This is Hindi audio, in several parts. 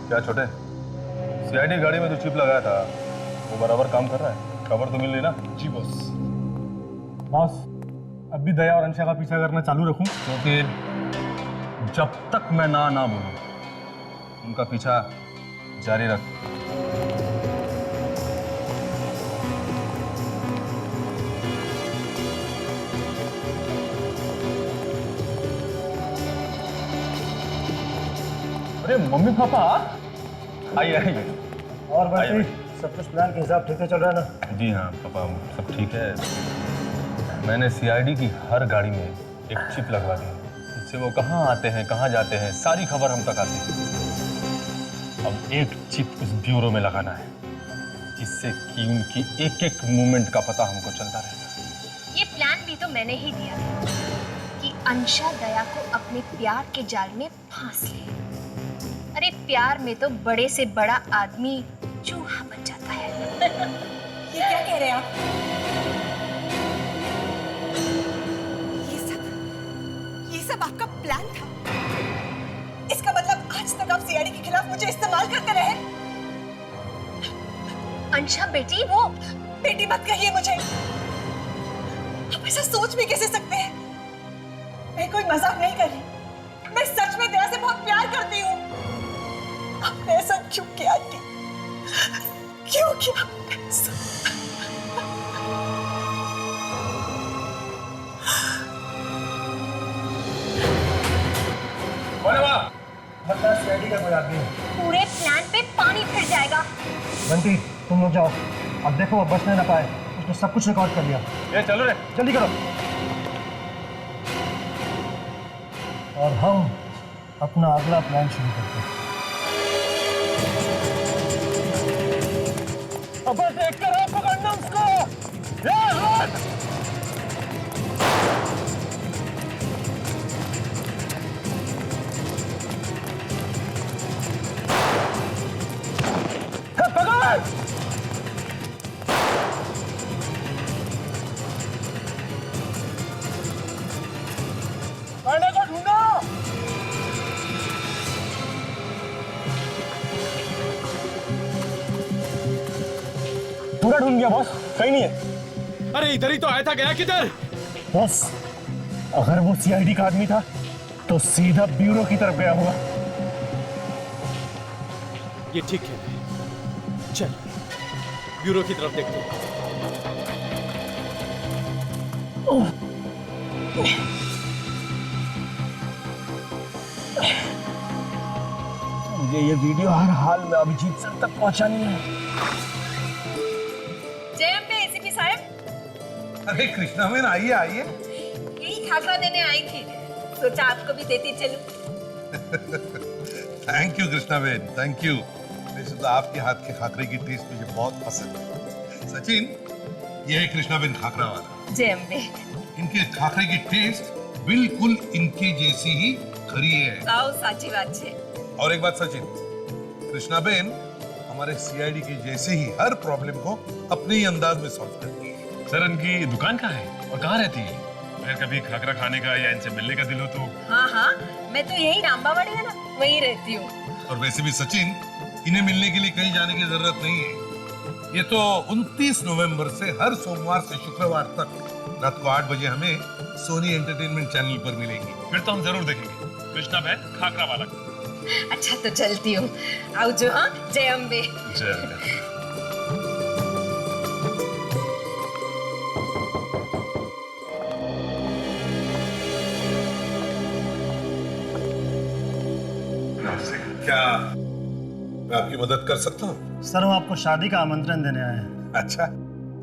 क्या छोटे, सीआईडी गाड़ी में जो चिप लगाया था वो बराबर काम कर रहा है? खबर तो मिल रही ना? जी बॉस। बॉस, अब भी दया और अंशा का पीछा करना चालू रखूं? तो फिर जब तक मैं ना बोलूं उनका पीछा जारी रख। अरे मम्मी पापा, आइए आइए। और बंटी, सब कुछ प्लान के हिसाब ठीक से चल रहा है ना? जी हाँ पापा, सब ठीक है। मैंने सीआईडी की हर गाड़ी में एक चिप लगवा दी है, जिससे वो कहाँ आते हैं कहाँ जाते हैं सारी खबर हम तक आती है। अब एक चिप उस ब्यूरो में लगाना है जिससे कि उनकी एक एक मूवमेंट का पता हमको चलता रहेगा। ये प्लान भी तो मैंने ही दिया था कि अंशा दया को अपने प्यार के जाल में फांस ले। अरे प्यार में तो बड़े से बड़ा आदमी चूहा बन जाता है। ये क्या कह रहे हैं आप? ये सब आपका प्लान था? इसका मतलब आज तक आप सीआईडी के खिलाफ मुझे इस्तेमाल करते रहे? अंशा बेटी, वो बेटी मत कहिए मुझे। आप ऐसा सोच भी कैसे सकते हैं? मैं कोई मजाक नहीं कर रही। मैं सच में दया से बहुत प्यार करती हूँ। आपने ऐसा क्यों किया आंटी? क्यों किया ऐसा? सीआईडी का कोई आदमी है। पूरे प्लान पे पानी फिर जाएगा। बंटी, तुम लोग जाओ। अब देखो वो बचने ना पाए। उसने सब कुछ रिकॉर्ड कर लिया। ये चलो रे, जल्दी करो। और हम अपना अगला प्लान शुरू करते हैं। अब बस देख कर आप पकड़ना उसको। पकड़ को ढूंढो। पूरा ढूंढ गया बॉस, कहीं नहीं है। अरे इधर ही तो आया था, गया किधर? बॉस, अगर वो सीआईडी का आदमी था तो सीधा ब्यूरो की तरफ गया होगा। ये ठीक है, चल ब्यूरो की तरफ देखते हैं। मुझे ये वीडियो हर हाल में अभिजीत सर तक पहुंचानी है। जय अम्बे एसीपी साहब। अरे कृष्णा बेन, आइए आइए। यही खाकरा देने आई थी, सोचा आपको भी देती चलूं। Thank you Krishna Ben, thank you. वैसे तो आपके हाथ के खाकरे की टेस्ट मुझे बहुत पसंद है। सचिन, ये है कृष्णा बेन खाकरा वाला। जय अम्बे। इनके खाकरे की टेस्ट बिल्कुल इनके जैसी ही खरी है। साओ साची बात है। और एक बात सचिन, कृष्णा बेन हमारे सीआईडी के जैसे ही हर प्रॉब्लम को अपने ही अंदाज में सॉल्व करती है। सर इनकी दुकान कहाँ है और कहाँ रहती है? अगर कभी खाकरा खाने का या इनसे मिलने का दिल हो तो। हाँ, मैं तो यही रामबावाड़ी है ना, वहीं रहती हूँ। और वैसे भी सचिन, इन्हें मिलने के लिए कहीं जाने की जरूरत नहीं है। ये तो 29 नवंबर से हर सोमवार से शुक्रवार तक रात को 8 बजे हमें सोनी एंटरटेनमेंट चैनल पर मिलेंगी। फिर तो हम जरूर देखेंगे कृष्णा बहन खाकरा वाला। अच्छा तो चलती हूँ। आओ जो। हाँ, जय अम्बे। क्या मैं आपकी मदद कर सकता हूँ? सर, हम आपको शादी का आमंत्रण देने आए हैं। अच्छा,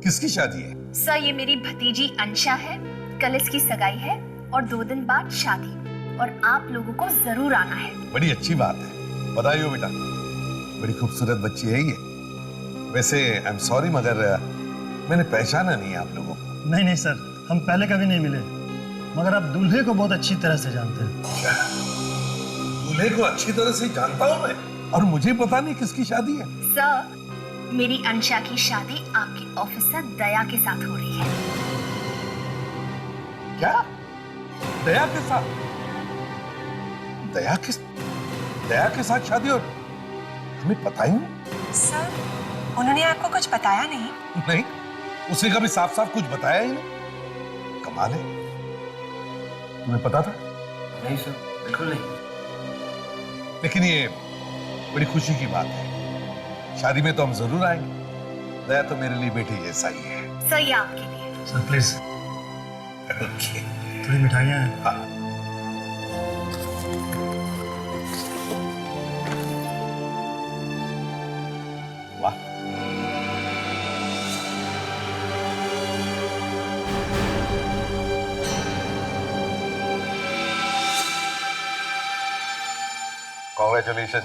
किसकी शादी है? सर, ये मेरी भतीजी अंशा है। कल इसकी सगाई है और 2 दिन बाद शादी, और आप लोगों को जरूर आना है। बड़ी अच्छी बात है, बधाई हो बेटा। बड़ी खूबसूरत बच्ची है ये। वैसे आई एम सॉरी मगर मैंने पहचाना नहीं आप लोगों को। नहीं सर, हम पहले कभी नहीं मिले, मगर आप दूल्हे को बहुत अच्छी तरह से जानते हैं। क्या? दूल्हे को अच्छी तरह से जानता हूँ मैं, और मुझे पता नहीं किसकी शादी है। सर, मेरी अंशा की शादी आपकी ऑफिसर दया के साथ हो रही है। क्या? दया के साथ? दया के साथ शादी? और तुम्हें पता ही नहीं? सर, उन्होंने आपको कुछ बताया नहीं? नहीं, उसने कभी साफ साफ कुछ बताया ही नहीं। कमाल है। तुम्हें पता था? नहीं सर, बिल्कुल नहीं। लेकिन ये बड़ी खुशी की बात है। शादी में तो हम जरूर आएंगे। दया तो मेरे लिए बेटी जैसा ही है। सर, ये आपके लिए। Sir please, okay. थोड़ी मिठाइयाँ हैं। हाँ। वाह, कॉन्ग्रेचुलेशन।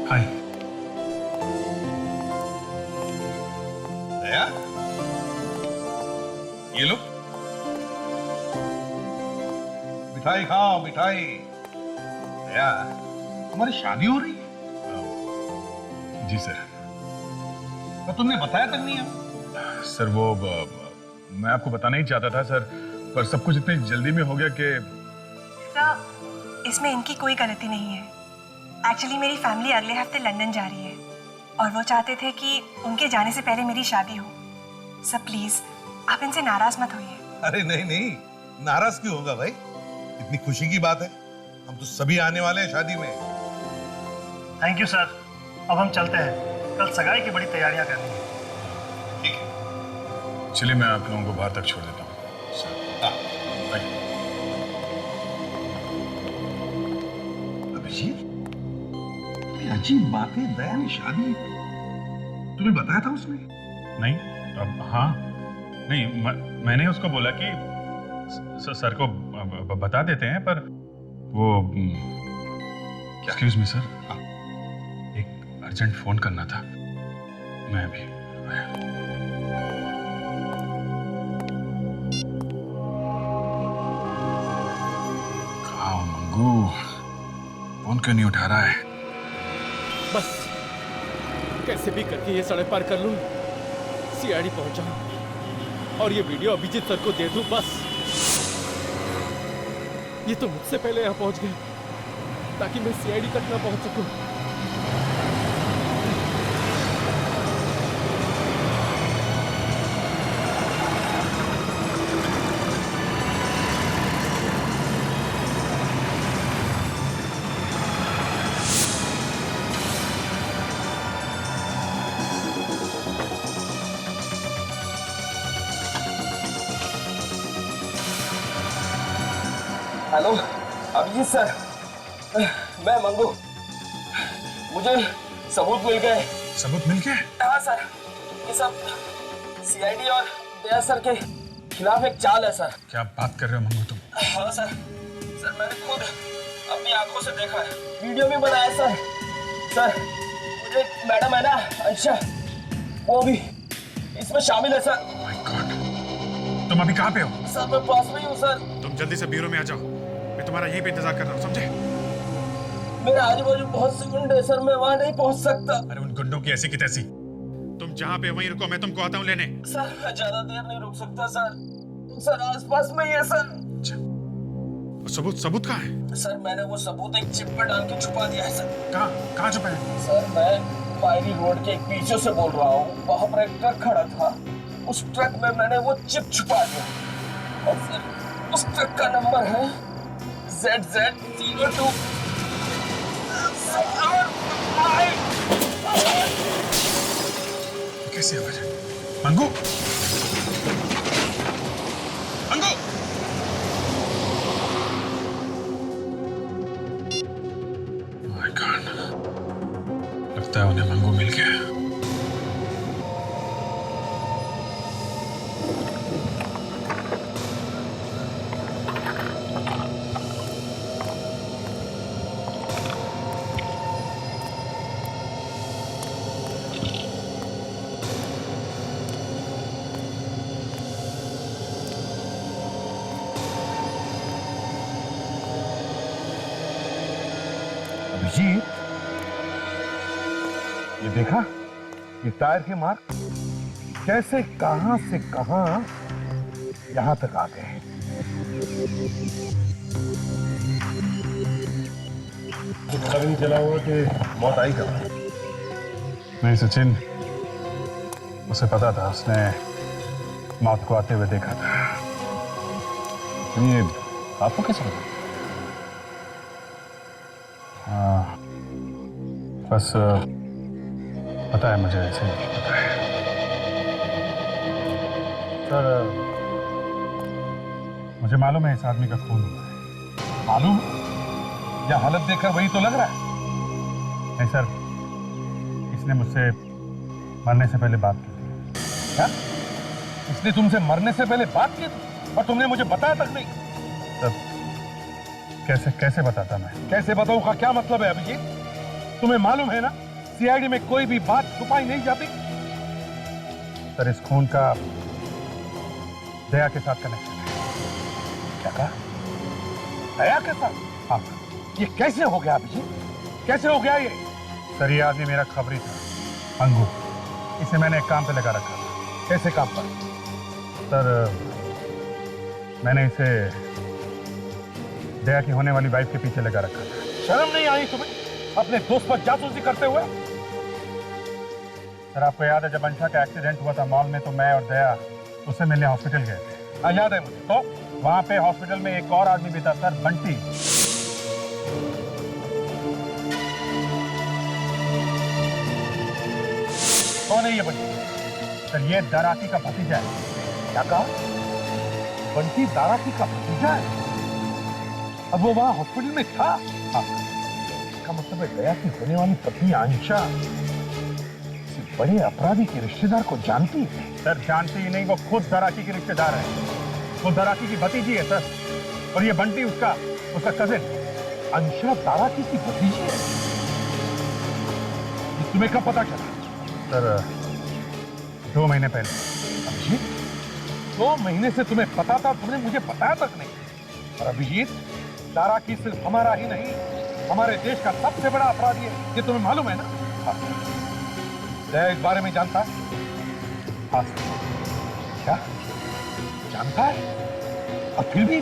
हाय। दया, ये लो मिठाई खाओ, मिठाई। दया, तुम्हारी शादी हो रही है? जी सर। तो तुमने बताया तक नहीं है? सर वो मैं आपको बताना ही चाहता था सर, पर सब कुछ इतनी जल्दी में हो गया कि सर, इसमें इनकी कोई गलती नहीं है। एक्चुअली मेरी फैमिली अगले हफ्ते लंदन जा रही है और वो चाहते थे कि उनके जाने से पहले मेरी शादी हो। सर प्लीज, आप इनसे नाराज मत होइए। अरे नहीं नहीं, नाराज क्यों होगा भाई? इतनी खुशी की बात है। हम तो सभी आने वाले हैं शादी में। Thank you sir. अब हम चलते हैं, कल सगाई की बड़ी तैयारियां करनी है। ठीक है। चलिए मैं आप लोगों को बाहर तक छोड़ देता हूँ सर। हाँ। Thank you. अभिजीत, ये अजीब बात है। दया ने शादी तुम्हें बताया था उसने? नहीं, अब हाँ नहीं, मैंने उसको बोला कि सर को बता देते हैं, पर वो एक्सक्यूज मी सर, एक अर्जेंट फोन करना था। मैं अभी आया। कहाँ मंगू, फोन क्यों नहीं उठा रहा है? बस कैसे भी करके ये सड़क पार कर लूं, सीआईडी पहुंच जाऊं और ये वीडियो अभिजीत सर को दे दूं। बस ये तो मुझसे पहले यहाँ पहुंच गए ताकि मैं सीआईडी तक ना पहुंच सकूं। हेलो अभिजीत सर, मैं मंगू। मुझे सबूत मिल गए। सबूत मिल गए? हाँ सर, ये सब सीआईडी और दया सर के खिलाफ एक चाल है सर। क्या बात कर रहे हो मंगू तुम? हाँ सर, सर मैंने खुद अपनी आंखों से देखा है, वीडियो भी बनाया सर। सर मुझे मैडम है ना अंशा, वो भी इसमें शामिल है सर। माय गॉड, तुम अभी कहाँ पे हो? सर मैं पास में ही हूँ सर। तुम जल्दी से ब्यूरो में आ जाओ, मैं तुम्हारा यहीं पे इंतजार कर रहा हूँ, समझे? मेरे आजू बाजू बहुत से गुंडे हैं सर, मैं वहाँ नहीं पहुँच सकता। अरे उन गुंडों की ऐसी की तैसी, तुम जहाँ पे वहीं रुको, मैं तुमको आता हूँ लेने। सर मैं ज्यादा देर नहीं रुक सकता सर। सर आसपास में ही है सर। सबूत कहाँ है? सर मैंने वो सबूत एक चिप पे डाल के छुपा दिया है सर। कहाँ छुपा है? सर मैं पायरी रोड के एक पीछे से बोल रहा हूँ, वहाँ पर एक ट्रक खड़ा था, उस ट्रक में मैंने वो चिप छुपा दिया और सर उस ट्रक का नंबर है ZZ02। कैसी आवाज है? मंगू, मंगू! माय गॉड, लगता है उन्हें मंगू मिल गया। अभिजीत, ये देखा, ये टायर के मार्क कैसे कहां से कहां यहां तक आ गए हैं। तो पता भी नहीं चला हुआ कि मौत आई कब। नहीं सचिन, उसे पता था, उसने मौत को आते हुए देखा था। ये आपको कैसे पता? हाँ, बस पता है मुझे, ऐसे ही पता है। सर, मुझे मालूम है इस आदमी का खून हुआ है। मालूम? या हालत देखकर वही तो लग रहा है। नहीं सर, इसने मुझसे मरने से पहले बात की थी। क्या? इसने तुमसे मरने से पहले बात की थी और तुमने मुझे बताया तक नहीं? सर, कैसे बताता मैं? कैसे बताऊं का क्या मतलब है अभिजीत? तुम्हें मालूम है ना, सीआईडी में कोई भी बात छुपाई नहीं जाती। सर, इस खून का दया के साथ कनेक्शन है। क्या कहा? दया के साथ? हाँ ये कैसे हो गया अभिजीत? कैसे हो गया ये? सर, ये आदमी मेरा खबरी था, अंगू। इसे मैंने एक काम पे लगा रखा था। कैसे काम पर? सर, मैंने इसे दया की होने वाली वाइफ के पीछे लगा रखा था। शर्म नहीं आई तुम्हें अपने दोस्त पर जासूसी करते हुए? सर, आपको याद है जब अंशा का एक्सीडेंट हुआ था मॉल में, तो मैं और दया उससे मिलने हॉस्पिटल गए थे। हाँ, याद है मुझे। तो वहां पे हॉस्पिटल में एक और आदमी भी था सर, बंटी। कौन है ये बंटी? सर, ये दाराकी का भतीजा है। क्या कहा? बंटी दाराकी का भतीजा है? अब वो वहां हॉस्पिटल में था? हाँ। इसका मतलब है दया की होने वाली पत्नी आंशा किसी बड़े अपराधी के रिश्तेदार को जानती है। सर, जानती ही नहीं, वो खुद दाराकी की रिश्तेदार है। वो दाराकी की भतीजी है सर, और ये बंटी उसका कजिन। अंशा दाराकी की भतीजी है? ये तुम्हें कब पता चला? सर, 2 महीने पहले। अभिजीत, 2 महीने से तुम्हें पता था, तुमने मुझे बताया तक नहीं। और अभिजीत, दाराकी सिर्फ हमारा ही नहीं, हमारे देश का सबसे बड़ा अपराधी है, ये तुम्हें मालूम है ना? हाँ। दया इस बारे में जानता है? हाँ सर। क्या जानता है? और फिर भी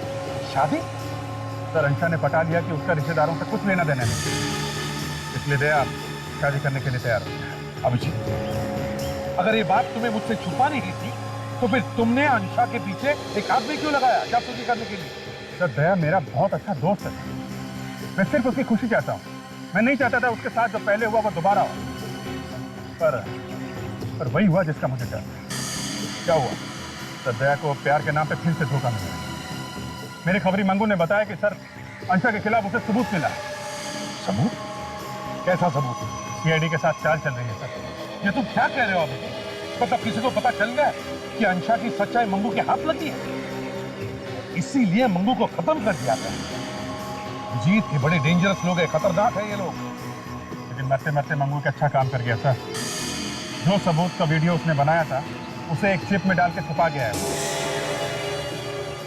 शादी? सर, अंशा ने पटा लिया कि उसका रिश्तेदारों से कुछ लेना देना नहीं, इसलिए दया शादी करने के लिए तैयार हो गया। अभिजीत, अगर ये बात तुम्हें मुझसे छुपानी ही थी, तो फिर तुमने अंशा के पीछे एक आदमी क्यों लगाया जासूसी करने के लिए? सर, दया मेरा बहुत अच्छा दोस्त है। मैं सिर्फ उसकी खुशी चाहता हूँ। मैं नहीं चाहता था उसके साथ जो पहले हुआ वो दोबारा हो। पर वही हुआ जिसका मुझे डर था। क्या हुआ? सर, दया को प्यार के नाम पे फिर से धोखा मिला। मेरे खबरी मंगू ने बताया कि सर, अंशा के खिलाफ उसे सबूत मिला। सबूत? कैसा सबूत? सीआईडी के साथ चाल चल रही है सर। ये तुम क्या कह रहे हो अभी? मतलब किसी को पता चल गया कि अंशा की सच्चाई मंगू के हाथ लगी है, इसीलिए मंगू को खत्म कर दिया गया। जीत के बड़े डेंजरस लोग हैं, खतरनाक है ये लोग। लेकिन मरते मरते मंगू के अच्छा काम कर गया सर। जो सबूत का वीडियो उसने बनाया था, उसे एक चिप में डाल के छुपा गया है।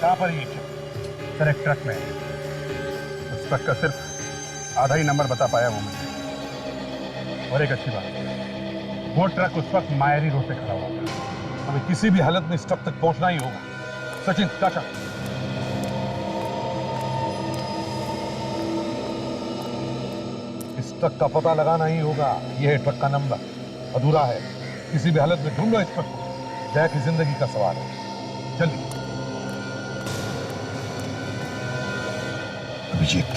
कहां पर ये चिप? सर, एक ट्रक में। उस ट्रक का सिर्फ आधा ही नंबर बता पाया वो मुझे। और एक अच्छी बात, वो ट्रक उस वक्त मायरी रोड पे खड़ा हुआ था। हमें किसी भी हालत में इस ट्रक तक पहुंचना ही होगा। सचिन, चाचा, इस ट्रक का पता लगाना ही होगा। यह है ट्रक का नंबर, अधूरा है। किसी भी हालत में ढूंढो इस ट्रक को। दया की जिंदगी का सवाल है, जल्दी। अभिजीत,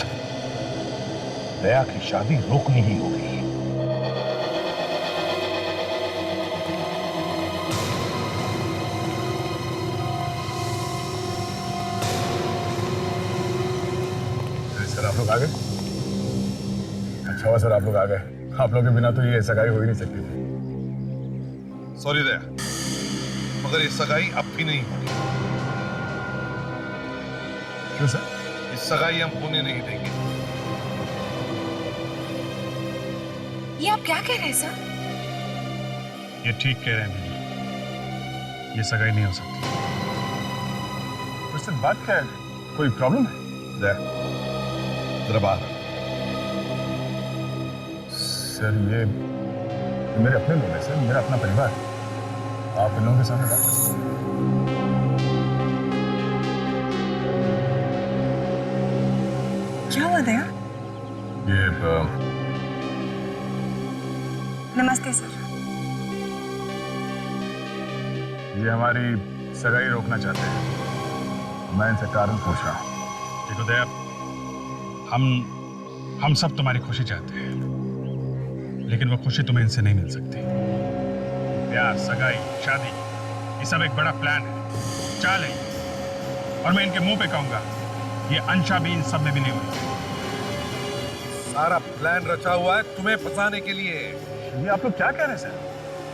दया की शादी रोकनी ही होगी। सर, आप लोग आ गए? अच्छा हुआ सर, आप लोग आ गए। आप लोगों के बिना तो ये सगाई हो ही नहीं सकती थी। सॉरी दया, मगर ये सगाई अब भी नहीं होगी। क्यों सर? इस सगाई हम होने नहीं देंगे। ये आप क्या कह रहे हैं सर? ये ठीक कह रहे हैं, ये सगाई नहीं हो सकती। सर, बात क्या है? कोई प्रॉब्लम है? दया, जरा बाहर। सर, ये मेरे अपने लोग हैं सर, मेरा अपना परिवार है। आप इन लोगों के सामने बात करें। क्या हुआ दया? ये नमस्ते सर। ये हमारी सगाई रोकना चाहते हैं। मैं इनसे कारण पूछ रहा हूँ। देखो दया, हम सब तुम्हारी खुशी चाहते हैं, लेकिन वो खुशी तुम्हें इनसे नहीं मिल सकती। प्यार, सगाई, शादी, ये सब एक बड़ा प्लान है, चाल है। और मैं इनके मुंह पे कहूंगा, ये अंशा भी इन सब में मिली हुई है। सारा प्लान रचा हुआ है तुम्हें फंसाने के लिए। ये आप लोग क्या कह रहे हैं सर?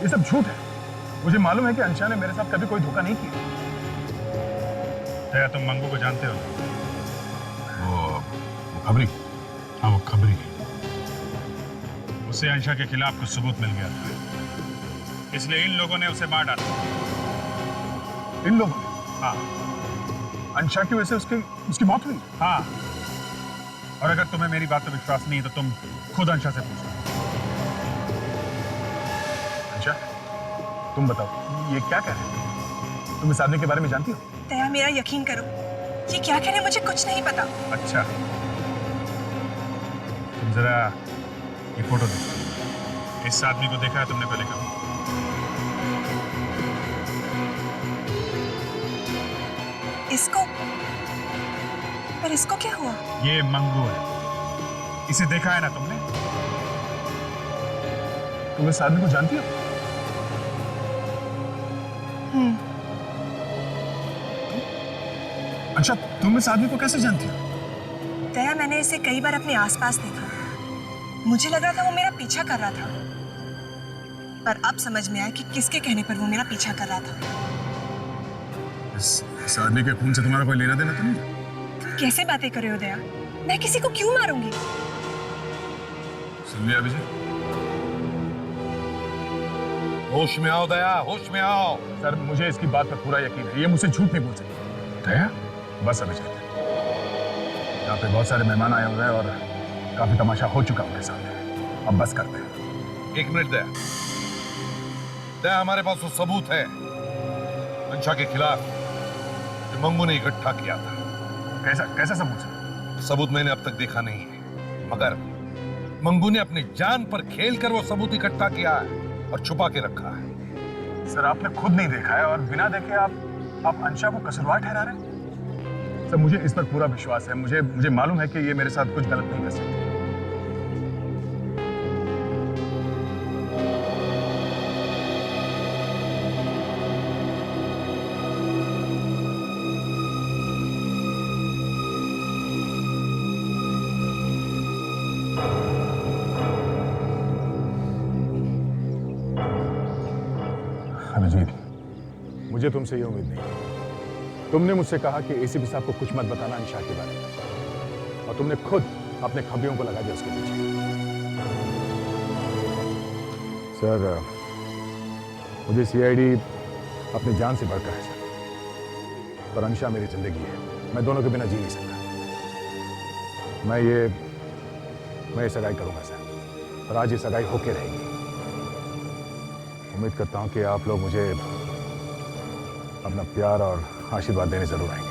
ये सब झूठ है। मुझे मालूम है कि अंशा ने मेरे साथ कभी कोई धोखा नहीं किया। दया, तुम मंगू को जानते हो? वो खबरी। हाँ, वो खबरी। उसे अंशा के खिलाफ कुछ सबूत मिल गया था, इसलिए इन लोगों ने उसे मार डाला। इन लोगों ने? हाँ। अंशा की वजह से उसकी मौत हुई? हाँ। और अगर तुम्हें मेरी बात पर विश्वास नहीं है तो तुम खुद अंशा से पूछो। अंशा, तुम बताओ, ये क्या कह रहे हैं? तुम इस आदमी के बारे में जानती हो? दया, मेरा यकीन करो, ये क्या कह रहे हैं मुझे कुछ नहीं पता। अच्छा, तुम जरा ये फोटो देखो। इस आदमी को देखा है तुमने पहले कभी? इसको? पर इसको क्या हुआ? ये मंगू है। इसे देखा है ना तुमने? तुम इस आदमी को जानती हो? अच्छा, तुम इस आदमी को कैसे जानती हो? दया, मैंने इसे कई बार अपने आसपास देखा। मुझे लग रहा था वो मेरा पीछा कर रहा था, पर अब समझ में आया कि किसके कहने पर वो मेरा पीछा कर रहा था। इस आदमी के खून से तुम्हारा कोई लेना देना तो नहीं? तुम कैसे बातें कर रहे हो दया? मैं किसी को क्यों मारूंगी? सुन लिया विजय? होश में आओ दया, होश में आओ। सर, मुझे इसकी बात पर पूरा यकीन है। ये मुझसे झूठ नहीं बोल सकती। दया, बस अभी चलते। यहाँ पे बहुत सारे मेहमान आए हुए हैं और काफी तमाशा हो चुका उनके साथ। अब बस करते हैं। एक मिनट दया। दया, हमारे पास वो सबूत है अंशा के खिलाफ जो मंगू ने इकट्ठा किया था। कैसा सबूत? सबूत मैंने अब तक देखा नहीं है, मगर मंगू ने अपनी जान पर खेलकर वो सबूत इकट्ठा किया है और छुपा के रखा है। सर, आपने खुद नहीं देखा है और बिना देखे आप अंशा को कसूरवार ठहरा रहे हैं? सर, मुझे इस पर पूरा विश्वास है। मुझे मालूम है कि ये मेरे साथ कुछ गलत नहीं कर सकती। अभिजीत, मुझे तुमसे ये उम्मीद नहीं। तुमने मुझसे कहा कि एसीपी साहब को कुछ मत बताना अंशा के बारे में, और तुमने खुद अपने खबियों को लगा दिया उसके पीछे। सर, मुझे सीआईडी अपनी जान से बढ़कर है सर, पर अंशा मेरी जिंदगी है। मैं दोनों के बिना जी नहीं सकता। मैं ये सगाई करूंगा सर, और आज ये सगाई होके रहेगी। उम्मीद करता हूं कि आप लोग मुझे अपना प्यार और आशीर्वाद देने जरूर आएंगे।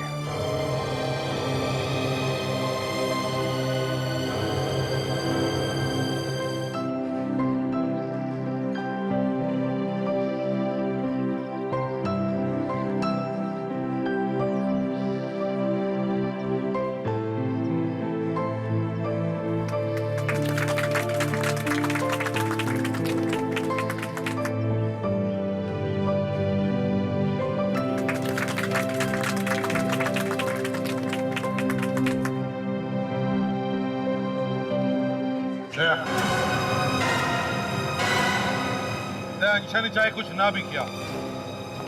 अंशा ने चाहे कुछ ना भी किया,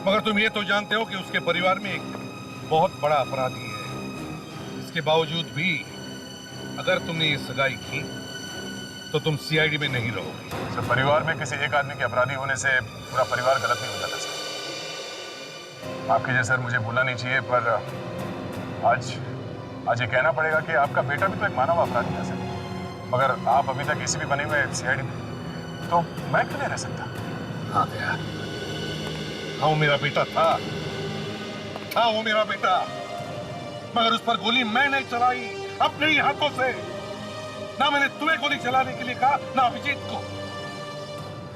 मगर तुम ये तो जानते हो कि उसके परिवार में एक बहुत बड़ा अपराधी है। इसके बावजूद भी अगर तुमने ये सगाई की तो तुम सीआईडी में नहीं रहोगे। सर, परिवार में किसी एक आदमी के अपराधी होने से पूरा परिवार गलत नहीं हो जाता सर। आपके जैसा मुझे बोलना नहीं चाहिए, पर आज ये कहना पड़ेगा कि आपका बेटा भी तो एक मानव अपराधी है सर। मगर आप अभी तक एसीपी बने हुए सीआईडी में, तो मैं क्यों नहीं रह सकता? हाँ भैया, हाँ वो मेरा बेटा था, वो मेरा बेटा, मगर उस पर गोली मैं नहीं चलाई, अपने ही हाथों से। ना मैंने तुम्हें गोली चलाने के लिए कहा, ना अभिजीत को।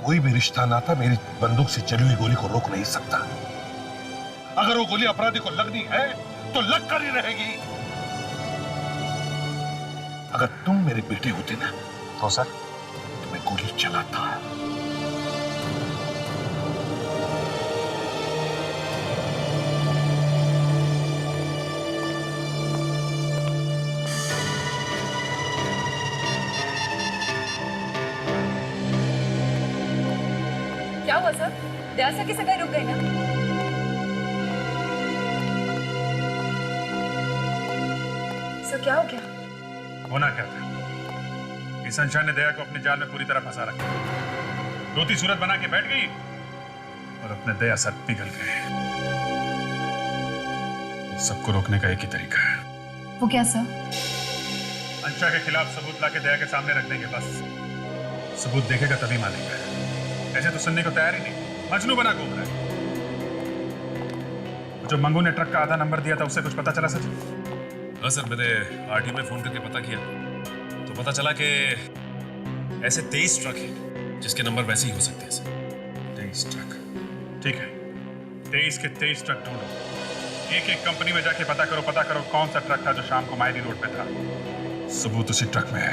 कोई भी रिश्ता नाता मेरी बंदूक से चली हुई गोली को रोक नहीं सकता। अगर वो गोली अपराधी को लगनी है तो लग कर ही रहेगी। अगर तुम मेरे बेटे होते ना तो सर तो मैं गोली चलाता। क्या हुआ सर? दया सर की सगाई रुक गई ना? सर क्या हो गया? होना क्या था? इस अंशा ने दया को अपने जाल में पूरी तरह फंसा रखा। रोती सूरत बना के बैठ गई और अपने दया सर पिघल गए। सबको रोकने का एक ही तरीका है। वो क्या सर? अंशा के खिलाफ सबूत लाके दया के सामने रख देंगे बस। सबूत देखेगा तभी मानेगा। ऐसे तो सुनने को तैयार ही नहीं, मजनू बना घूम रहा है। जो मंगू ने ट्रक का आधा नंबर दिया था उससे कुछ पता चला सच? हाँ सर, मैंने आरटीओ में फोन करके पता किया तो पता चला कि ऐसे 23 ट्रक हैं जिसके नंबर वैसे ही हो सकते हैं सर। 23 ट्रक, ठीक है। 23 के 23 ट्रक ढूंढो। एक एक कंपनी में जाके पता करो कौन सा ट्रक था जो शाम को मायरी रोड पे था। सबूत उसी ट्रक में है।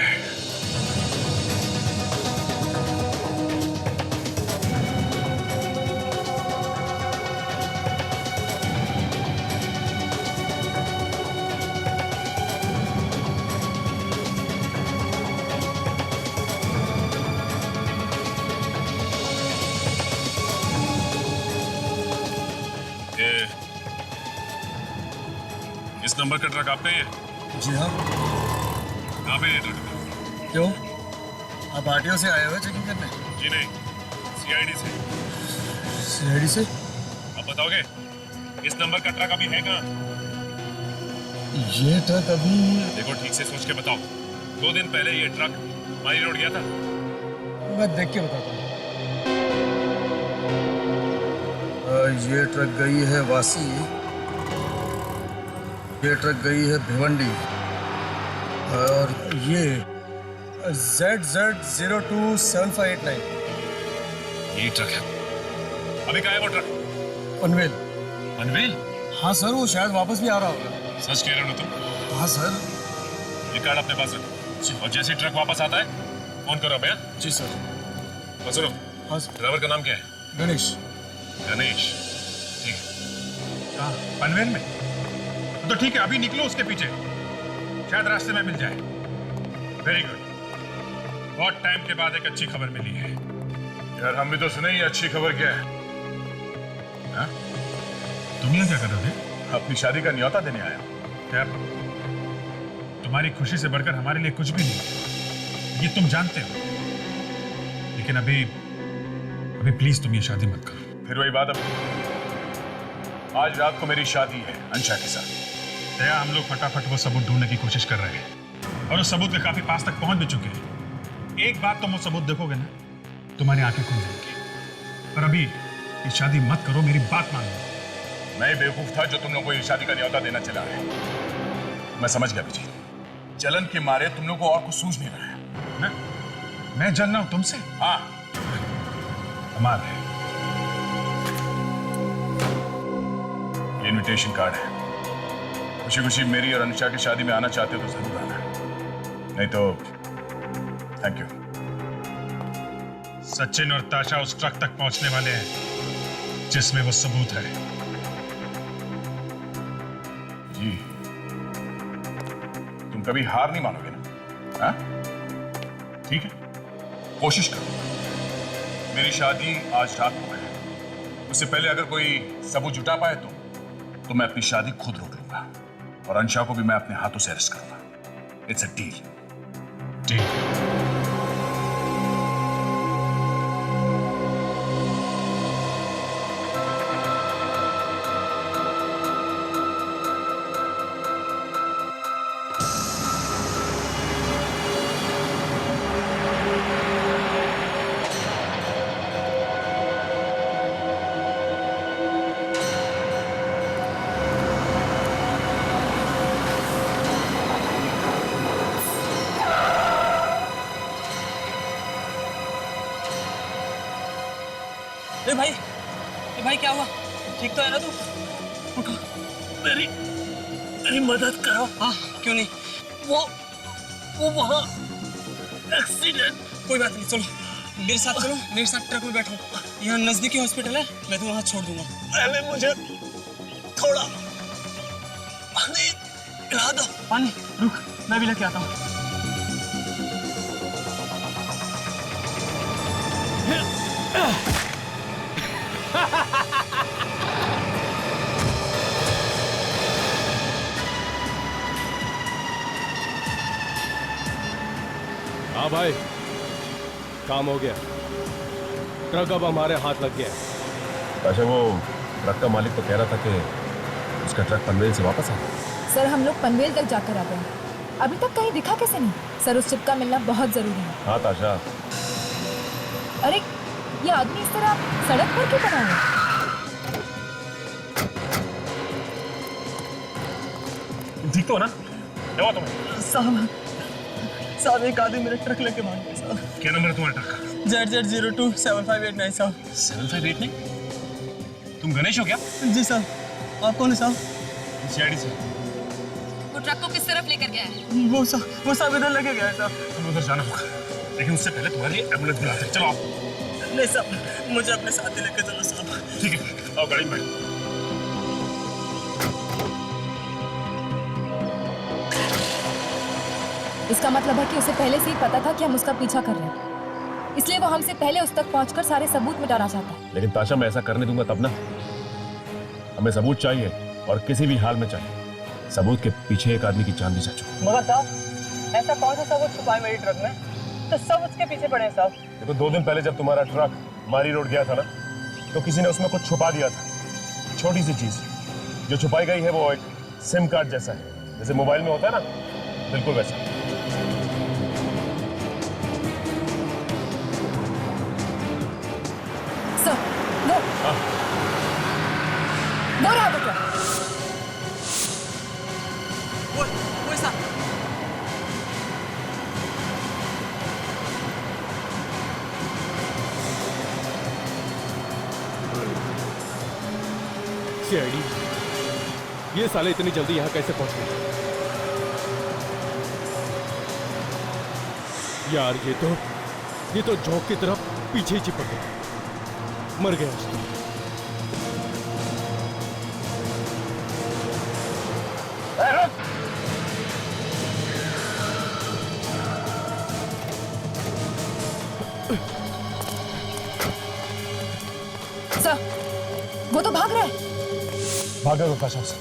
इस नंबर का ट्रक आप पे है? जी हाँ। कहाँ पे है ट्रक? क्यों, आप आरटीओ से आए हुए चेकिंग करने? जी नहीं, सीआईडी से। सीआईडी से? अब बताओगे इस नंबर का ट्रक अभी है कहाँ? ये ट्रक अभी... देखो ठीक से सोच के बताओ। 2 दिन पहले ये ट्रक मारी रोड गया था। मैं देख के बताता हूँ। ये ट्रक गई है वासी, ये ट्रक गई है भिवंडी, और ये ZZ027589 ये ट्रक है। अभी कहाँ है वो ट्रक? पनवेल। पनवेल? हाँ सर, वो शायद वापस भी आ रहा होगा। सच कह रहे हो ना तुम? हाँ सर। ये कार्ड अपने पास रखो और जैसे ही ट्रक वापस आता है फोन करो भैया। जी सर। बस सुनो, हाँ सर। ड्राइवर का नाम क्या है? गणेश। गणेश, ठीक है। कहाँ? पनवेल में? तो ठीक है, अभी निकलो उसके पीछे, शायद रास्ते में मिल जाए। Very good. बहुत टाइम के बाद एक अच्छी खबर मिली है। यार हम भी तो सुने, ये अच्छी खबर क्या है? हाँ? तुम यहाँ क्या कर रहे थे? अपनी शादी का न्योता देने आया। क्या तुम्हारी खुशी से बढ़कर हमारे लिए कुछ भी नहीं, ये तुम जानते हो। लेकिन अभी प्लीज तुम ये शादी मत करो। फिर वही बात, अब आज रात को मेरी शादी है अंशा के साथ। दया, हम लोग फटाफट वो सबूत ढूंढने की कोशिश कर रहे हैं और उस सबूत के काफी पास तक पहुंच भी चुके हैं। एक बात तुम वो सबूत देखोगे ना, तुम्हारी आंखें खुल जाएंगी। पर अभी ये शादी मत करो, मेरी बात मान लो। मैं बेवकूफ था जो तुम लोग को ये शादी का न्योता देना चला है। मैं समझ गया विजय, जलन के मारे तुम लोग को और कुछ सूझ नहीं रहा है। मैं जल रहा हूं तुमसे? हाँ, कमाल है। ये इनविटेशन कार्ड है। खुशी खुशी मेरी और अनुषा की शादी में आना चाहते हो तो जरूर आना, नहीं तो थैंक यू। सचिन और ताशा उस ट्रक तक पहुंचने वाले हैं जिसमें वो सबूत है। जी, तुम कभी हार नहीं मानोगे ना? हाँ? ठीक है, कोशिश करो। मेरी शादी आज रात को है, उससे पहले अगर कोई सबूत जुटा पाए तो मैं अपनी शादी खुद रोक लूंगा और अंशा को भी मैं अपने हाथों से अरेस्ट करूंगा। It's a deal. डील। भाई क्या हुआ? ठीक तो है ना तू? उठो, मेरी मदद करो। हाँ, क्यों नहीं? वो वहाँ एक्सीडेंट। कोई बात नहीं, चलो मेरे साथ, चलो मेरे साथ ट्रक में बैठो। यहाँ नजदीकी हॉस्पिटल है, मैं तुम्हें वहाँ छोड़ दूंगा। पहले मुझे थोड़ा पानी पिला दो। पानी? रुक, मैं भी लेके आता हूँ। हाँ भाई, काम हो गया। ट्रक अब हमारे हाथ लग गया। अच्छा, वो ट्रक का मालिक तो कह रहा था कि उसका ट्रक पनवेल से वापस आया। सर, हम लोग पनवेल तक जाकर आ गए। अभी तक कहीं दिखा कैसे नहीं? सर, उस चिप का मिलना बहुत जरूरी है। हाँ ताशा। अरे, ये आदमी इस तरह सड़क पर क्यों खड़ा है? ठीक तो हो ना? क्या हुआ तुम्हें? साहब एक आदमी मेरा ट्रक लेके भाग गया साहब। क्या नंबर है तुम्हारे ट्रक का? ZZ027589 साहब। 7589? तुम गणेश हो क्या? जी साहब। आप कौन है साहब? CID से। वो ट्रक को किस तरफ लेकर गया है? वो साहब इधर लेके गया है साहब। तुम्हें उधर जाना होगा, लेकिन उससे पहले तुम्हारे लिए एम्बुलेंस बुलाते हैं। चलो आओ। नहीं साहब, मुझे अपने साथ ही लेके चलो साहब। ठीक है, आओ गाड़ी में बैठो। इसका मतलब है कि उसे पहले से ही पता था कि हम उसका पीछा कर रहे हैं, इसलिए वो हमसे पहले उस तक पहुंचकर सारे सबूत मिटाना चाहता है। लेकिन ताशा, मैं ऐसा करने दूंगा तब ना। हमें सबूत चाहिए, और किसी भी हाल में चाहिए। सबूत के पीछे एक आदमी की जान भी जा चुकी। मगर साहब, ऐसा कौन सा सबूत छुपा है मेरी ट्रक में? तो सब उसके पीछे पड़े हैं साहब। देखो, 2 दिन पहले जब तुम्हारा ट्रक मारी रोड गया था ना, तो किसी ने उसमें कुछ छुपा दिया था। छोटी सी चीज जो छुपाई गई है वो एक सिम कार्ड जैसा है, जैसे मोबाइल में होता है ना, बिल्कुल वैसा। सर, वो रहा वो ट्रक। वो साहब। CID, ये साले इतनी जल्दी यहाँ कैसे पहुंच गए? यार, ये तो जॉक की तरफ पीछे ही चिपक गया। मर गया उसको। सर, वो तो भाग रहा है। भागा दो ताशा उसे।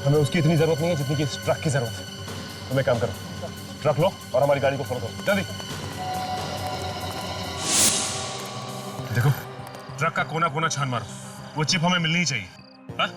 हमें उसकी इतनी जरूरत नहीं है जितनी कि इस ट्रक की जरूरत है। तुम एक काम करो, ट्रक लो और हमारी गाड़ी को फॉलो करो, जल्दी। देखो, ट्रक का कोना कोना छान मारो, वो चिप हमें मिलनी ही चाहिए। हाँ?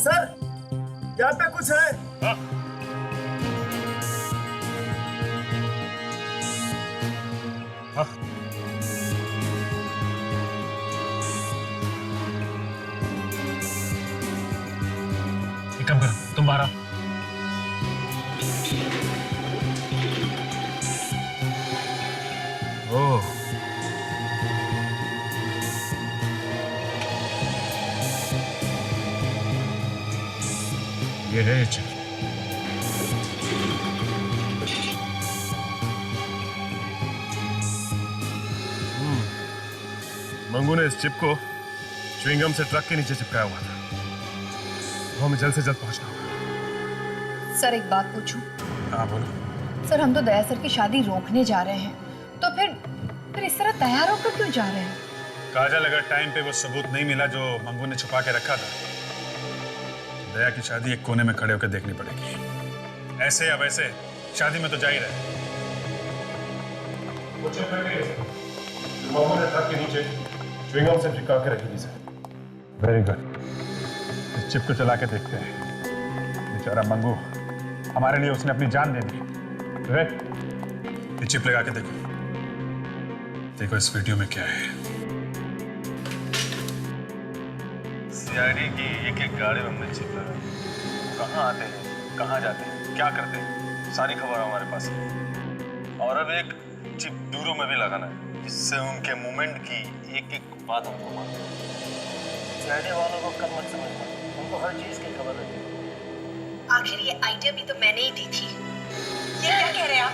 सर, यहाँ पे कुछ है। हाँ? हाँ? एक काम करो, तुम बाहर आओ। ओह, ये है चिप। मंगू ने इस चिप को च्युइंगम से ट्रक के नीचे चिपकाया हुआ था। वो हमें जल्द से जल्द पहुंचना होगा। सर, एक बात पूछूं? हाँ बोलो। सर, हम तो दया सर की शादी रोकने जा रहे हैं, तो फिर इस तरह तैयार होकर क्यों जा रहे हैं? काजल, अगर टाइम पे वो सबूत नहीं मिला जो मंगू ने छुपा के रखा था, दया की शादी एक कोने में खड़े होकर देखनी पड़ेगी। ऐसे या वैसे शादी में तो जा ही रहे। वो चिप मिल गई है। मोमो ने ट्रक के नीचे च्युइंगम से चिपका के रखी थी सर। Very good. इस चिप को चला के देखते हैं। बेचारा मंगू, हमारे लिए उसने अपनी जान दे दी। ये चिप लगा के देखो। देखो इस वीडियो में क्या है। सीआईडी की एक एक गाड़ी में हमने चिप लगाई। कहाँ आते हैं, कहाँ जाते हैं, क्या करते हैं, सारी खबर हमारे पास है। और अब एक चिप दूरों में भी लगाना है, जिससे उनके मूवमेंट की एक एक बात हमको मालूम है। सीआईडी वालों को कम मत समझना, उनको हर चीज की खबर रहती है। आखिर ये आइडिया भी तो मैंने ही दी थी। ये क्या कह रहे हैं आप?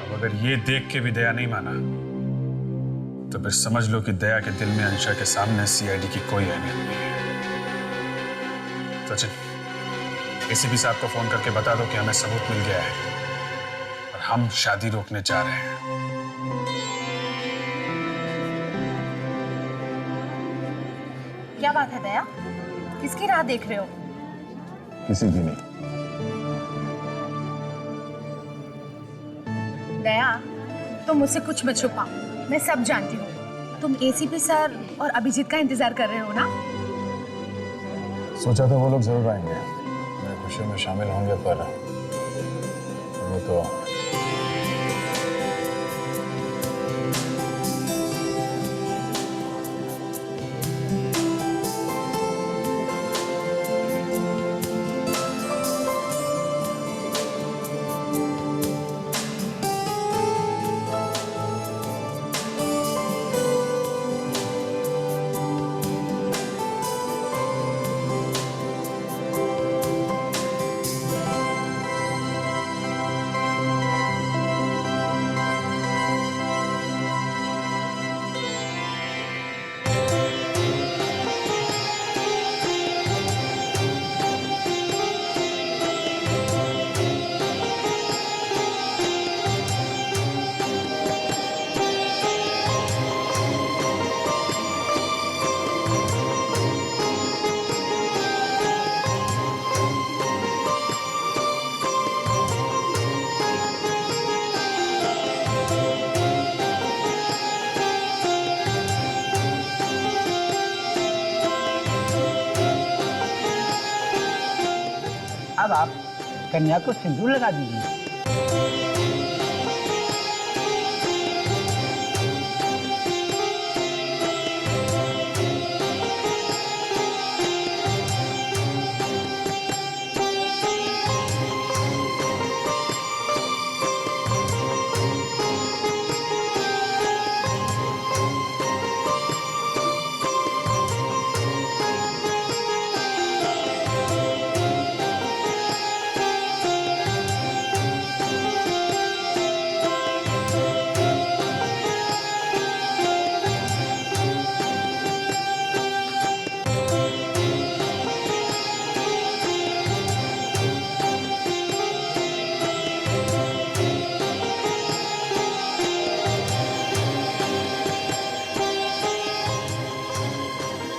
अब अगर ये देख के भी दया नहीं माना तो फिर समझ लो कि दया के दिल में अंशा के सामने सीआईडी की कोई अहमियत नहीं है। सचिन, एसीपी साहब को फोन करके बता दो कि हमें सबूत मिल गया है और हम शादी रोकने जा रहे हैं। क्या बात है दया? किसकी राह देख रहे हो? किसी की नहीं। दया, तुम मुझसे कुछ मत छुपाओ, मैं सब जानती हूँ। तुम एसीपी सर और अभिजीत का इंतजार कर रहे हो ना? सोचा था वो लोग जरूर आएंगे, मेरे खुशियों में शामिल होंगे, पर वो तो अब आप कन्या को सिंदूर लगा दीजिए।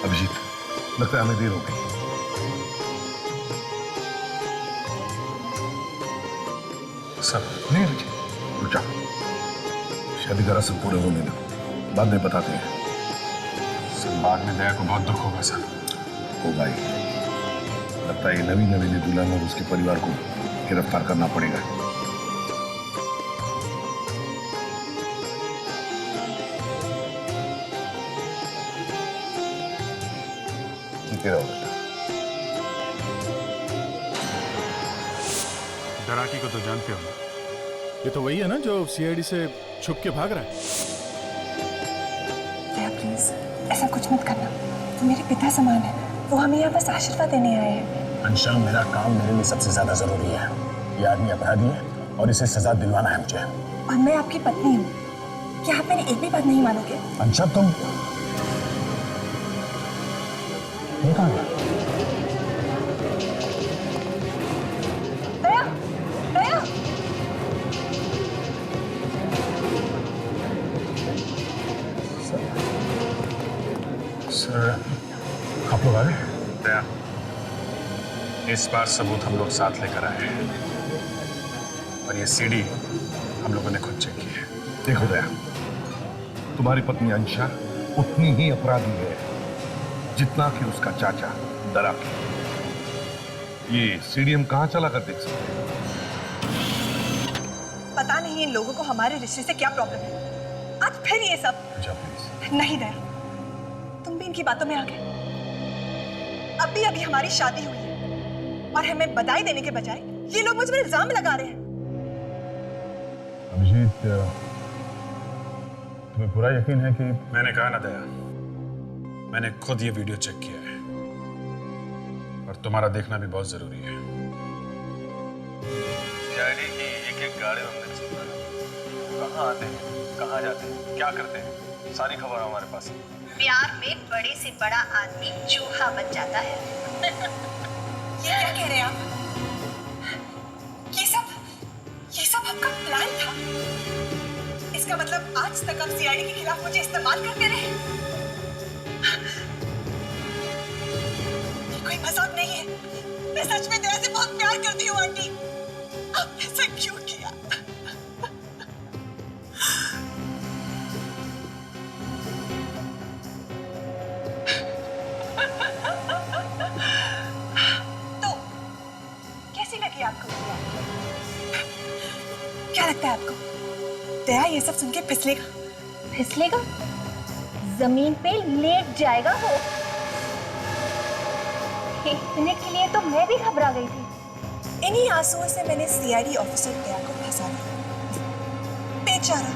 अभिजीत, लगता है हमें देर हो गई। सब नहीं अभिजीत, रुक जाओ, शादी का रस्म पूरे होने दो, बाद में बताते हैं। सर, बाद में दया को बहुत दुख होगा सर। हो भाई, लगता है ये नवी नवेली दुल्हन और उसके परिवार को गिरफ्तार करना पड़ेगा। जीते रहो बेटा। डराकी को तो जानते हो ना? ये तो वही है ना जो सीआईडी से छुप के भाग रहा है। दया प्लीज ऐसा कुछ मत करना, वो मेरे पिता समान है, वो हमें यहाँ बस आशीर्वाद देने आए हैं। अंशा, मेरा काम मेरे लिए सबसे ज्यादा जरूरी है। ये आदमी अपराधी है और इसे सजा दिलवाना है मुझे। और मैं आपकी पत्नी हूँ, क्या आप मेरी एक भी बात नहीं मानोगे? अंशा, तुम ये कहाँ गया? दया, दया। सर आप लोग आ गए? दया, इस बार सबूत हम लोग साथ लेकर आए हैं और ये सीडी हम लोगों ने खुद चेक की है। देखो दया, तुम्हारी पत्नी अंशा उतनी ही अपराधी है जितना कि उसका चाचा दराकी। ये सीडी हम कहां चला कर देख सकते हैं? पता नहीं इन लोगों को हमारे रिश्ते से क्या प्रॉब्लम है। आज फिर ये सब। नहीं दया, तुम भी इनकी बातों में आ गए। अभी अभी हमारी शादी हुई है और हमें बधाई देने के बजाय ये लोग मुझ पर इल्जाम लगा रहे हैं। अभिजीत, तुम्हें पूरा यकीन है कि मैंने कहा ना दया, मैंने खुद ये वीडियो चेक किया है और तुम्हारा देखना भी बहुत जरूरी है। सीआईडी की एक गाड़ी हमने चेक करा, कहाँ आते हैं, कहाँ जाते हैं, क्या करते हैं, सारी खबर हमारे पास है। प्यार में बड़े से बड़ा आदमी चूहा बन जाता है। ये क्या कह रहे हैं आप? ये सब आपका प्लान था? इसका मतलब आज तक आप सीआईडी के खिलाफ मुझे इस्तेमाल करते रहे? ये कोई मजाक नहीं है। मैं सच में दया से बहुत प्यार करती हूँ आंटी। आपने ऐसा क्यों किया? तो कैसी लगी आपको? क्या लगता है आपको दया ये सब सुन के फिसलेगा? फिसलेगा? जमीन पे लेट जाएगा वो। एक मिनट के लिए तो मैं भी घबरा गई थी। इन्हीं आंसुओं से मैंने सीआईडी ऑफिसर दया को फंसा दिया। बेचारा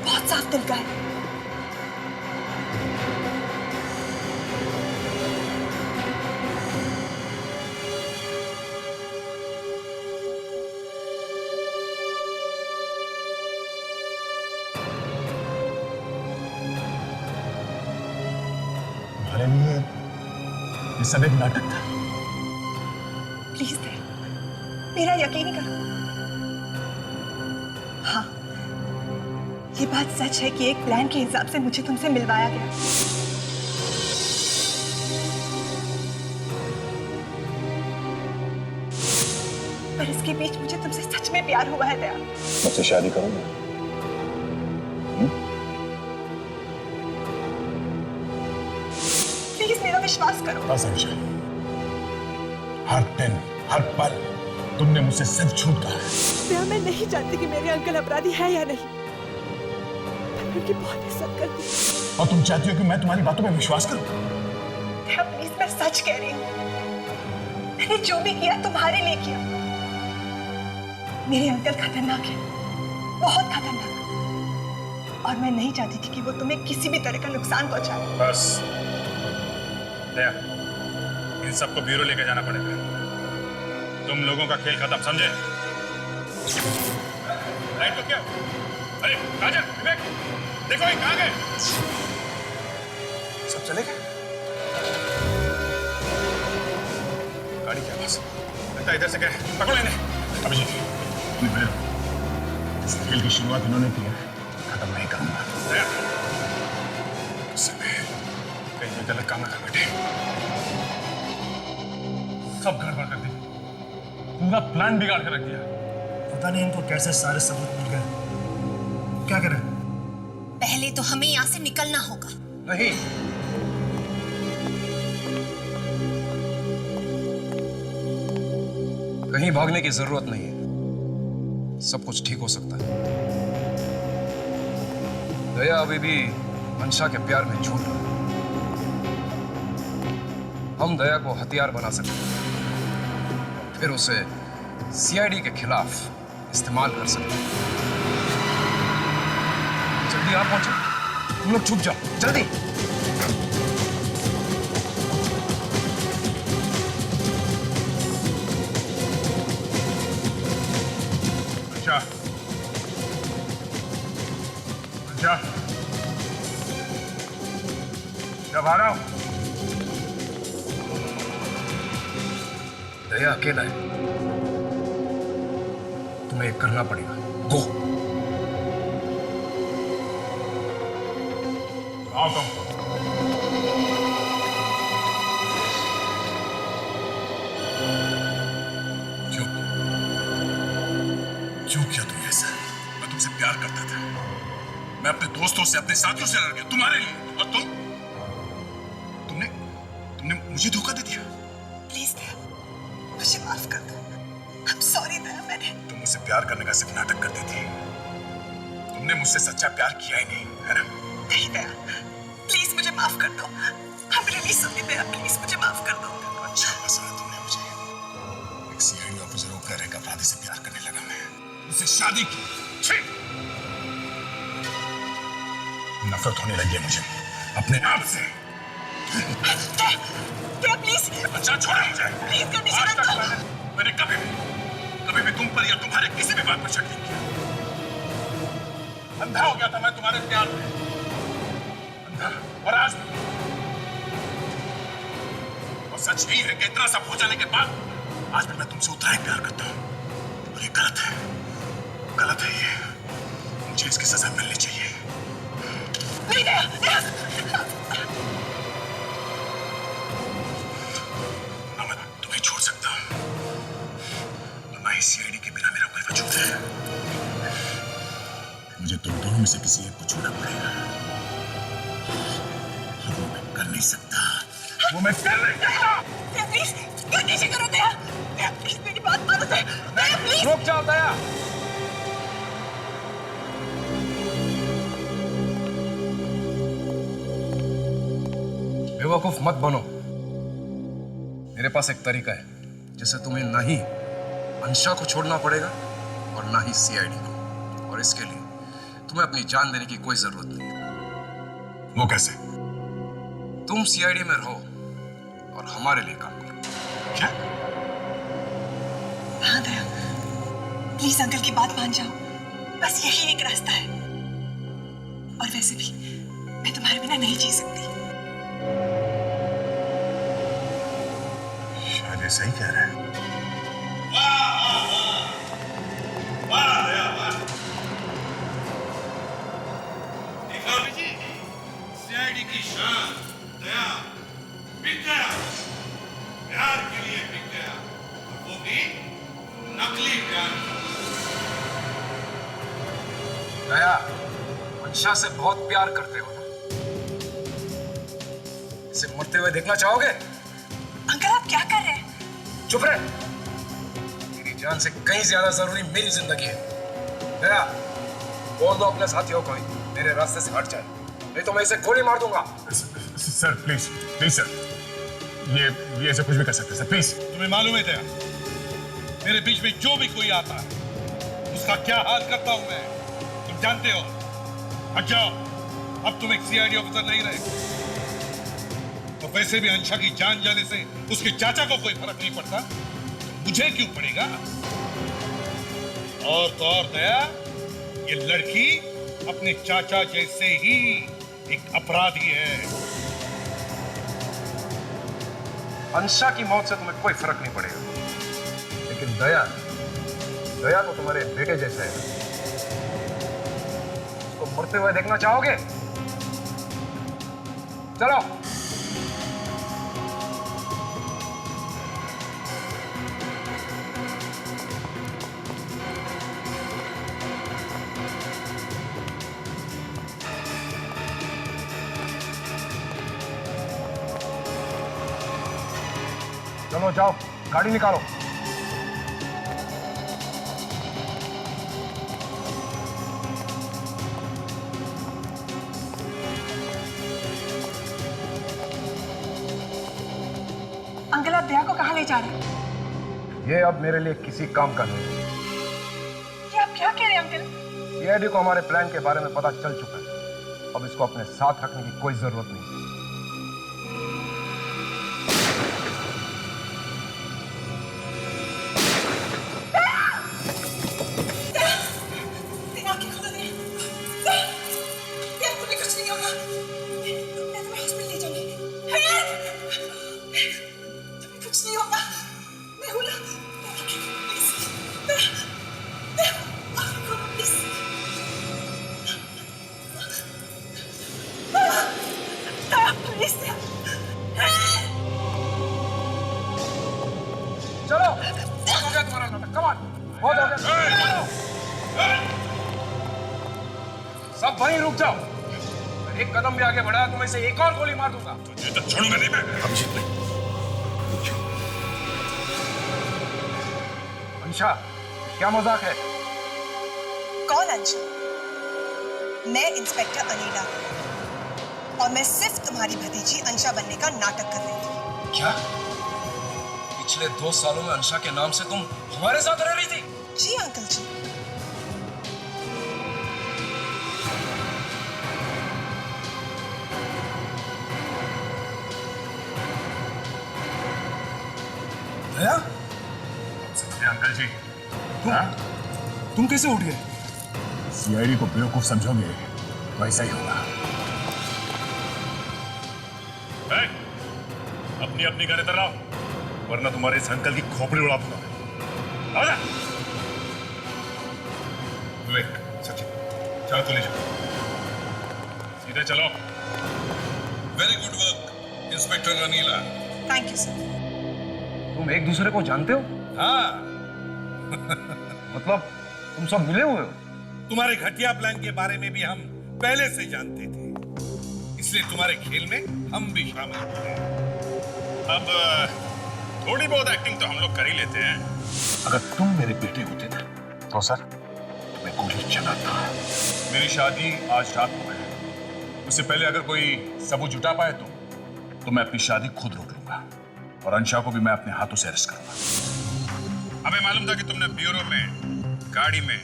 बहुत साफ दिल का है। तुम्हारे लिए ये सब एक नाटक था। प्लीज दया, मेरा यकीन करो। हाँ, ये बात सच है कि एक प्लान के हिसाब से मुझे तुमसे मिलवाया गया। पर इसके बीच मुझे तुमसे सच में प्यार हुआ है दया। मुझसे शादी करूंगा? प्लीज मेरा विश्वास करो। बस अंशा, हर दिन हर पल तुमने मुझसे सिर्फ झूठ कहा है। दया, मैं नहीं जानती कि मेरे अंकल अपराधी है या नहीं, मैं उनकी बहुत इज्जत करती हूँ। और तुम चाहती हो कि मैं तुम्हारी बातों में विश्वास करूं? दया प्लीज, मैं सच कह रही हूँ। मैंने जो भी किया तुम्हारे लिए किया। मेरे अंकल खतरनाक है, बहुत खतरनाक, और मैं नहीं चाहती थी कि वो तुम्हें किसी भी तरह का नुकसान पहुंचाए। बस दया, इन सबको ब्यूरो लेके जाना पड़ेगा। तुम लोगों का खेल खत्म, समझे? लाइट को क्या? अरे राजन, विवेक, देखो ये कहाँ गए? सब चले गए? गाड़ी क्या बस? लगता है इधर से गए। पकड़ो इन्हें। अभिजीत, इस खेल की शुरुआत इन्होंने की है, खत्म नहीं करूंगा। दया, उससे मैं कहीं भी गलत काम न कर बैठे। सब गड़बड़ कर दी, पूरा प्लान बिगाड़ कर रख दिया। पता नहीं इनको कैसे सारे सबूत मिल गए। क्या करें? पहले तो हमें यहाँ से निकलना होगा। नहीं, कहीं भागने की जरूरत नहीं है, सब कुछ ठीक हो सकता है। दया अभी भी अंशा के प्यार में झूठ रहा है। हम दया को हथियार बना सकते हैं, फिर उसे सीआईडी के खिलाफ इस्तेमाल कर सकते हैं। जल्दी आप पहुंचो, तुम लोग छुप जाओ, जल्दी। अंशा, अंशा, जब आ रहा हूं। दया अकेला है, तुम्हें एक करना पड़ेगा। गो। आओ तुम। क्यों किया तुमने ऐसा? मैं तुमसे प्यार करता था। मैं अपने दोस्तों से, अपने साथियों से लड़ गया तुम्हारे लिए, और तुमने मुझे धोखा दे दिया। प्लीज दया, मुझे माफ कर दो। I'm sorry दया, मैंने तुम मुझसे प्यार करने का सिर्फ नाटक करती थी। तुमने मुझसे सच्चा प्यार किया ही नहीं, है ना? नहीं दया, प्लीज मुझे माफ कर दो। I'm really sorry Daya, please मुझे माफ कर दो। अच्छा फंसाया तुमने मुझे। एक सीआईडी ऑफिसर होकर एक अपराधी से प्यार करने लगा मैं, उससे शादी की। छी! नफरत होने लगी है मुझे अपने आप से। दया प्लीज, अच्छा छोड़ो मुझे। प्लीज कंडीशन आज तक मैंने कभी भी तुम पर या तुम्हारे किसी भी बात पर शक नहीं किया। अंधा हो गया था मैं तुम्हारे प्यार में, अंधा। और आज भी। और सच यही है कि इतना सब हो जाने के बाद आज भी मैं तुमसे उतना ही प्यार करता हूं। और ये गलत है ये। मुझे इसकी सजा मिलनी चाहिए। नहीं दया, दया। ना मैं तुम्हें छोड़ सकता हूं, ना ही सीआईडी के बिना मेरा कोई वजूद है। मुझे तुम दोनों में से किसी एक को चुनना पड़ेगा। और वो मैं कर नहीं सकता। दया प्लीज, कंडीशन करो दया। दया प्लीज मेरी बात मानो दया। दया प्लीज। रुक जाओ दया। बेवकूफ मत बनो। मेरे पास एक तरीका है जिससे तुम्हें ना ही अंशा को छोड़ना पड़ेगा और ना ही सीआईडी को। और इसके लिए तुम्हें अपनी जान देने की कोई जरूरत नहीं। वो कैसे? तुम सीआईडी में रहो और हमारे लिए काम करो। क्या? हाँ दया, प्लीज अंकल की बात मान जाओ। बस यही एक रास्ता है। और वैसे भी मैं तुम्हारे बिना नहीं जी सकती। शायद ये सही कह रहा है। सीआईडी की शान, दया बिक गया, प्यार के लिए बिक गया, और वो भी नकली प्यार। दया, अंशा से बहुत प्यार करते हो ना? इसे मरते हुए देखना चाहोगे? अंकल आप क्या कर रहे हैं? चुप रहे। मेरी जान से कहीं ज्यादा जरूरी मेरी जिंदगी है। दया, बोल दो अपने साथियों को मेरे रास्ते से हट जाए, नहीं तो मैं इसे गोली मार दूंगा। सर प्लीज सर, ये ऐसे कुछ भी कर सकते सर, प्लीज। तुम्हें मालूम है दया, मेरे बीच में जो भी कोई आता है उसका क्या हाल करता हूं मैं, तुम जानते हो। हट जाओ, अब तुम एक सीआईडी ऑफिसर नहीं रहे। और वैसे भी अंशा की जान जाने से उसके चाचा को कोई फर्क नहीं पड़ता, तो मुझे क्यों पड़ेगा? और तो और दया, ये लड़की अपने चाचा जैसे ही एक अपराधी है। अंशा की मौत से तुम्हें कोई फर्क नहीं पड़ेगा, लेकिन दया तो तुम्हारे बेटे जैसे है। उसको मरते हुए देखना चाहोगे? चलो। चलो जाओ, गाड़ी निकालो। अंकल आप दया को कहाँ ले जा रहे हैं? ये अब मेरे लिए किसी काम का नहीं है। ये आप क्या कह रहे हैं अंकल? सीआईडी को हमारे प्लान के बारे में पता चल चुका है। अब इसको अपने साथ रखने की कोई जरूरत नहीं। चलो, बहुत हो गया तुम्हारा नाटक। कम ऑन, बहुत हो गया। वहीं रुक जाओ। अगर एक कदम भी आगे बढ़ाया तो मैं इसे एक और गोली मार दूंगा। तुझे तो छोड़ूंगा नहीं मैं। अभिजीत नहीं। अंशा, क्या मजाक है? कौन अंशा? मैं इंस्पेक्टर अनीला और मैं सिर्फ तुम्हारी भतीजी अंशा बनने का नाटक कर रही थी। क्या? पिछले 2 सालों में अंशा के नाम से तुम हमारे साथ रह रही थी? जी अंकल जी। दया? अंकल जी, तुम कैसे उठ गए? सीआईडी को बेवकूफ समझोगे तो ऐसा ही होगा। अपनी अपनी गाड़ी इधर लाओ, वरना तुम्हारे इस अंकल की खोपड़ी उड़ा दूंगा। आ जा। विवेक, सचिन, चलो तो ले जाओ। सीधे चलो। Very good work inspector Anila. Thank you sir. तुम एक दूसरे को जानते हो? हाँ, मतलब तुम सब मिले हुए हो? तुम्हारे घटिया प्लान के बारे में भी हम पहले से जानते थे, इसलिए तुम्हारे खेल में हम भी शामिल हो गए। अब थोड़ी बहुत एक्टिंग तो हम लोग कर ही लेते हैं। अगर तुम मेरे बेटे होते ना तो सर मैं गोली चलाता। मेरी शादी आज रात को है, उससे पहले अगर कोई सबूत जुटा पाए तो मैं अपनी शादी खुद रोक लूंगा और अंशा को भी मैं अपने हाथों से अरेस्ट करूंगा। हमें मालूम था कि तुमने ब्यूरो में, गाड़ी में,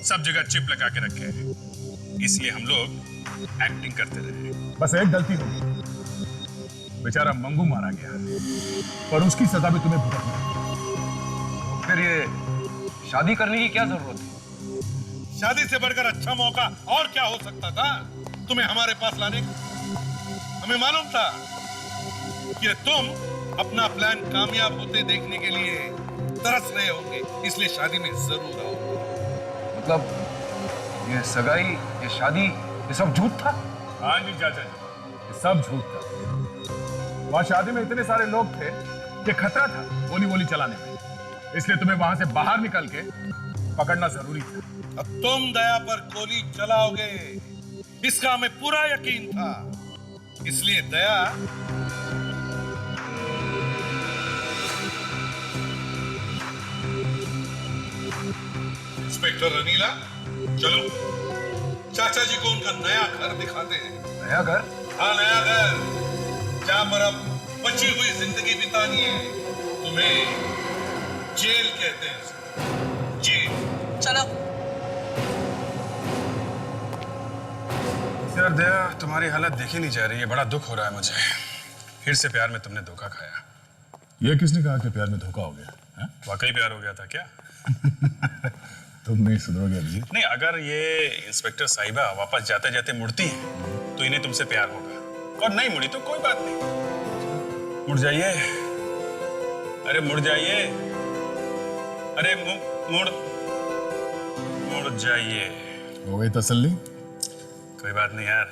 सब जगह चिप लगा के रखे हैं, इसलिए हम लोग एक्टिंग करते रहे। बस एक गलती हुई, बेचारा मंगू मारा गया और उसकी सजा भी तुम्हें भुगतनी है। फिर ये शादी करने की क्या जरूरत है? शादी से बढ़कर अच्छा मौका और क्या हो सकता था तुम्हें हमारे पास लाने का? हमें मालूम था कि तुम अपना प्लान कामयाब होते देखने के लिए तरस रहे होंगे, इसलिए शादी में जरूर आओगे। मतलब ये सगाई, ये शादी, ये सब झूठ था? हाँ जी चाचा जी, ये सब झूठ था। वहां शादी में इतने सारे लोग थे कि खतरा था गोली वोली चलाने में, इसलिए तुम्हें वहां से बाहर निकल के पकड़ना जरूरी था। अब तुम दया पर गोली चलाओगे इसका हमें पूरा यकीन था, इसलिए दया इंस्पेक्टर अनीला, चलो चाचा जी को उनका नया घर दिखाते हैं। नया घर? हाँ, नया घर, जहां पर अब बची हुई जिंदगी बितानी है। तुम्हें जेल कहते हैं, जेल। चलो। यार दया, तुम्हारी हालत देखी नहीं जा रही है, बड़ा दुख हो रहा है मुझे। फिर से प्यार में तुमने धोखा खाया। ये किसने कहा कि प्यार में धोखा हो गया? वाकई प्यार हो गया था क्या? तुम नहीं सुधरोगे अभिजीत। नहीं, अगर ये इंस्पेक्टर साहिबा वापस जाते जाते मुड़ती है तो इन्हें तुमसे प्यार होगा, और नहीं मुड़ी तो कोई बात नहीं। मुड़ जाइए, अरे मुड़ जाइए, अरे मुड़ जाइए। हो गई तसल्ली? कोई बात नहीं यार,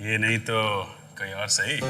ये नहीं तो कहीं और सही।